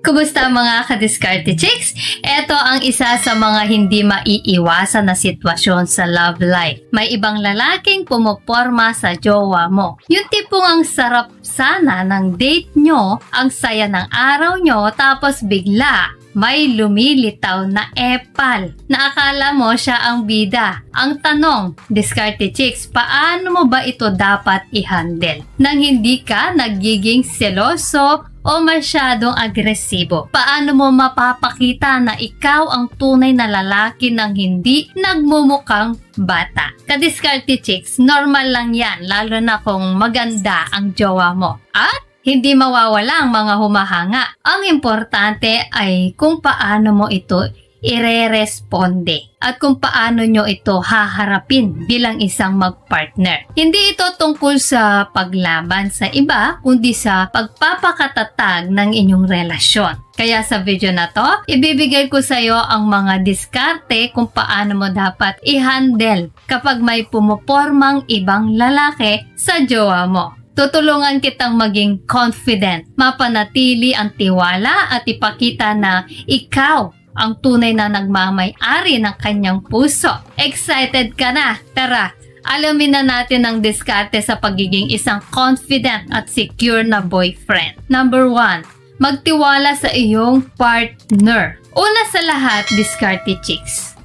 Kumusta mga ka-Diskarte Chicks? Ito ang isa sa mga hindi maiiwasan na sitwasyon sa love life. May ibang lalaking pumuporma sa jowa mo. Yung tipong ang sarap sana ng date nyo, ang saya ng araw nyo, tapos bigla may lumilitaw na epal na akala mo siya ang bida. Ang tanong, Diskarte Chicks, paano mo ba ito dapat i-handle nang hindi ka nagiging seloso o masyadong agresibo? Paano mo mapapakita na ikaw ang tunay na lalaki nang hindi nagmumukhang bata? Ka-Diskarte Chicks, normal lang yan, lalo na kung maganda ang jowa mo. At hindi mawawala ang mga humahanga. Ang importante ay kung paano mo ito ire-responde at kung paano nyo ito haharapin bilang isang magpartner. Hindi ito tungkol sa paglaban sa iba, kundi sa pagpapakatatag ng inyong relasyon. Kaya sa video na to, ibibigay ko sa iyo ang mga diskarte kung paano mo dapat i-handle kapag may pumupormang ibang lalaki sa jowa mo. Tutulungan kitang maging confident, mapanatili ang tiwala at ipakita na ikaw ang tunay na nagmamay-ari ng kanyang puso. Excited ka na? Tara, alamin na natin ang diskarte sa pagiging isang confident at secure na boyfriend. Number 1, magtiwala sa iyong partner. Una sa lahat, Diskarte Chicks,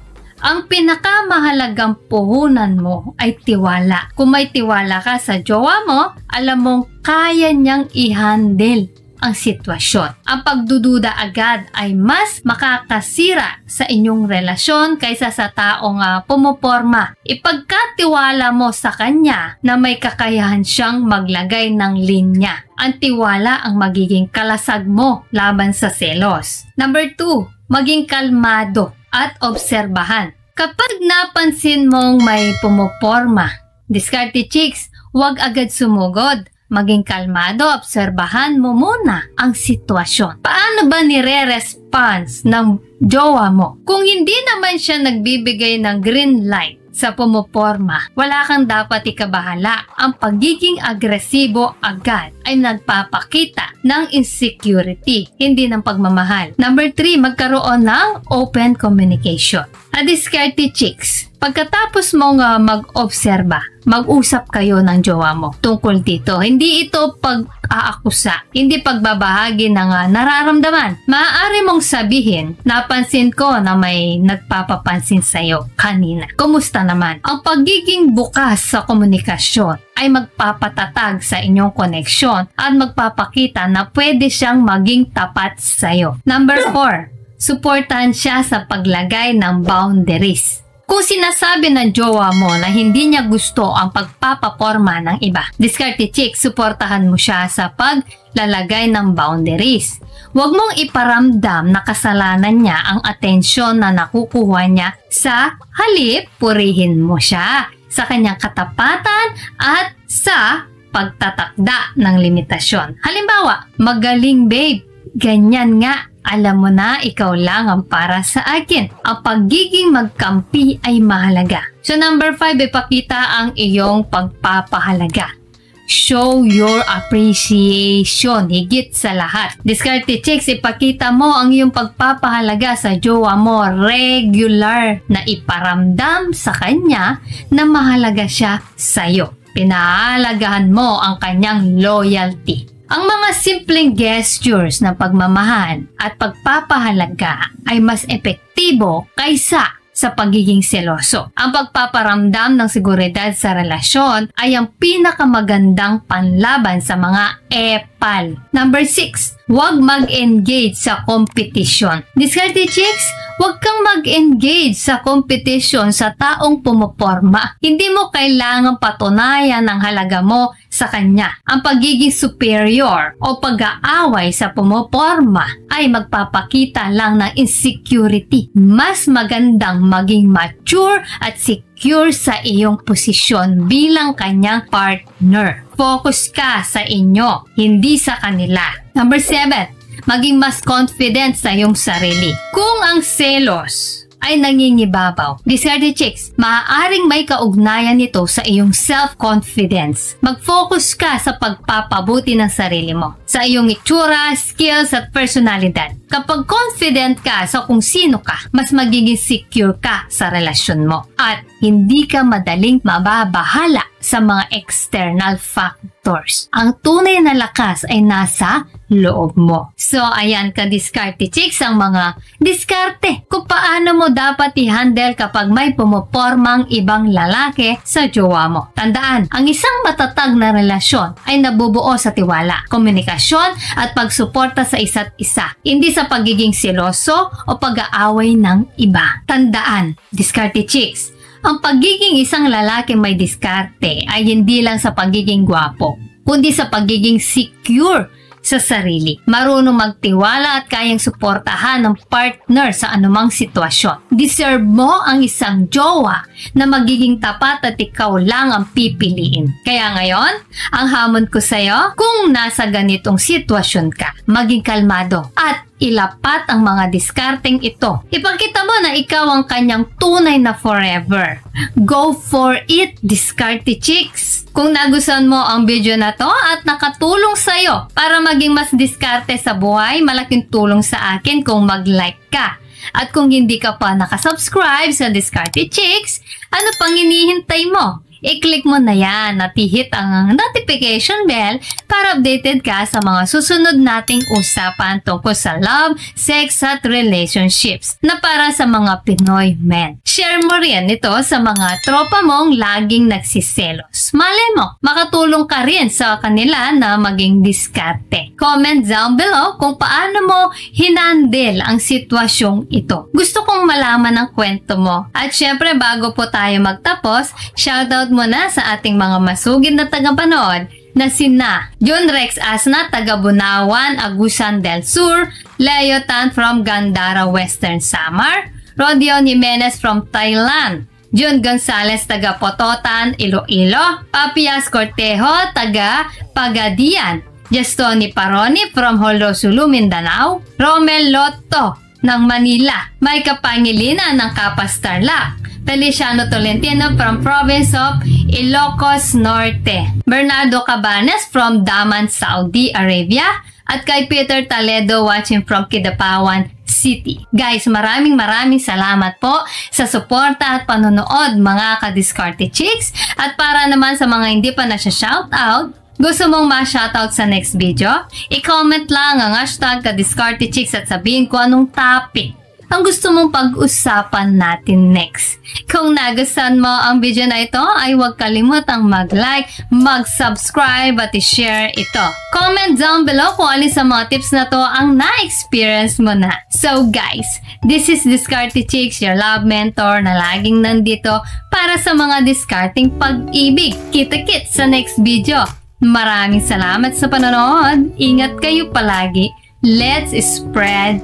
ang pinakamahalagang puhunan mo ay tiwala. Kung may tiwala ka sa jowa mo, alam mong kaya niyang i-handle ang sitwasyon. Ang pagdududa agad ay mas makakasira sa inyong relasyon kaysa sa taong pumuporma. Ipagkatiwala mo sa kanya na may kakayahan siyang maglagay ng linya. Ang tiwala ang magiging kalasag mo laban sa selos. Number 2, maging kalmado at obserbahan. Kapag napansin mong may pumuporma, Diskarte Chicks, huwag agad sumugod. Maging kalmado, obserbahan mo muna ang sitwasyon. Paano ba nire-response ng jowa mo? Kung hindi naman siya nagbibigay ng green light sa pumuporma, wala kang dapat ikabahala. Ang pagiging agresibo agad ay nagpapakita ng insecurity, hindi ng pagmamahal. Number 3, magkaroon ng open communication. Diskarte Chicks, pagkatapos mong mag-obserba, mag-usap kayo ng jowa mo tungkol dito. Hindi ito pag-aakusa, hindi pagbabahagi ng nararamdaman. Maaari mong sabihin, napansin ko na may nagpapapansin sa'yo kanina. Kumusta naman? Ang pagiging bukas sa komunikasyon ay magpapatatag sa inyong koneksyon at magpapakita na pwede siyang maging tapat sa'yo. Number 4, suportahan siya sa paglagay ng boundaries. Kung sinasabi ng jowa mo na hindi niya gusto ang pagpapaporma ng iba, Diskarte Chicks, suportahan mo siya sa paglalagay ng boundaries. Huwag mong iparamdam na kasalanan niya ang atensyon na nakukuha niya. Sa halip, purihin mo siya sa kanyang katapatan at sa pagtatakda ng limitasyon. Halimbawa, magaling babe, ganyan nga. Alam mo na, ikaw lang ang para sa akin. Ang pagiging magkampi ay mahalaga. So number 5, ipakita ang iyong pagpapahalaga. Show your appreciation, higit sa lahat. Diskarte Chicks, ipakita mo ang iyong pagpapahalaga sa jowa mo. Regular na iparamdam sa kanya na mahalaga siya sa'yo. Pinahalagahan mo ang kanyang loyalty. Ang mga simpleng gestures ng pagmamahal at pagpapahalaga ay mas epektibo kaysa sa pagiging seloso. Ang pagpaparamdam ng seguridad sa relasyon ay ang pinakamagandang panlaban sa mga epal. Number 6, huwag mag-engage sa competition. Diskarte Chicks, huwag kang mag-engage sa competition sa taong pumuporma. Hindi mo kailangang patunayan ang halaga mo sa kanya. Ang pagiging superior o pag-aaway sa pumuporma ay magpapakita lang ng insecurity. Mas magandang maging mature at secure sa iyong posisyon bilang kanyang partner. Focus ka sa inyo, hindi sa kanila. Number 7, maging mas confident sa iyong sarili. Kung ang selos ay nangingibabaw. Diskarte chicks, maaaring may kaugnayan nito sa iyong self-confidence. Mag-focus ka sa pagpapabuti ng sarili mo, sa iyong itsura, skills at personalidad. Kapag confident ka sa kung sino ka, mas magiging secure ka sa relasyon mo at hindi ka madaling mababahala sa mga external factors. Ang tunay na lakas ay nasa loob mo. So, ayan ka diskarte chicks, ang mga diskarte kung paano mo dapat i-handle kapag may pumupormang ibang lalaki sa jowa mo. Tandaan, ang isang matatag na relasyon ay nabubuo sa tiwala, komunikasyon at pagsuporta sa isa't isa, hindi sa pagiging seloso o pag-aaway ng iba. Tandaan, diskarte chicks, ang pagiging isang lalaki may diskarte ay hindi lang sa pagiging gwapo, kundi sa pagiging secure sa sarili. Marunong magtiwala at kayang suportahan ng partner sa anumang sitwasyon. Deserve mo ang isang jowa na magiging tapat at ikaw lang ang pipiliin. Kaya ngayon, ang hamon ko sa'yo, kung nasa ganitong sitwasyon ka, maging kalmado at ilapat ang mga diskarteng ito. Ipakita mo na ikaw ang kanyang tunay na forever. Go for it, diskarte chicks! Kung nagustuhan mo ang video na to at nakatulong sa'yo para maging mas diskarte sa buhay, malaking tulong sa akin kung mag-like ka. At kung hindi ka pa nakasubscribe sa Diskarte Chicks, ano pang hinihintay mo? I-click mo na yan at i-hit ang notification bell para updated ka sa mga susunod nating usapan tungkol sa love, sex at relationships na para sa mga Pinoy men. Share mo rin ito sa mga tropa mong laging nagsiselos. Malay mo, makatulong ka rin sa kanila na maging diskarte. Comment down below kung paano mo hinandle ang sitwasyong ito. Gusto kong malaman ang kwento mo. At syempre, bago po tayo magtapos, shoutout muna sa ating mga masugid na tagapanood na sina John Rex Asna, taga Bunawan, Agusan del Sur, Leo Tan from Gandara, Western Samar, Rodion Jimenez from Thailand, Jun Gonzalez, taga Pototan, Iloilo, Papias Cortejo, taga Pagadian, Justoni Paroni from Holosulu, Mindanao, Romel Lotto ng Manila, Maika Pangilinan ng Kapas Tarlac, Feliciano Tolentino from province of Ilocos Norte, Bernardo Cabanes from Daman, Saudi Arabia, at kay Peter Toledo watching from Kidapawan City. Guys, maraming salamat po sa suporta at panonood mga ka-Diskarte Chicks. At para naman sa mga hindi pa na-shoutout, gusto mong ma-shoutout sa next video? I-comment lang ang hashtag ka-Diskarte Chicks at sabihin ko anong topic ang gusto mong pag-usapan natin next. Kung nagustuhan mo ang video na ito, ay huwag kalimutang mag-like, mag-subscribe at i-share ito. Comment down below kung alin sa mga tips na to ang na-experience mo na. So guys, this is Diskarte Chicks, your love mentor na laging nandito para sa mga discarding pag-ibig. Kita-kits sa next video. Maraming salamat sa panonood. Ingat kayo palagi. Let's spread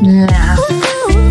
love.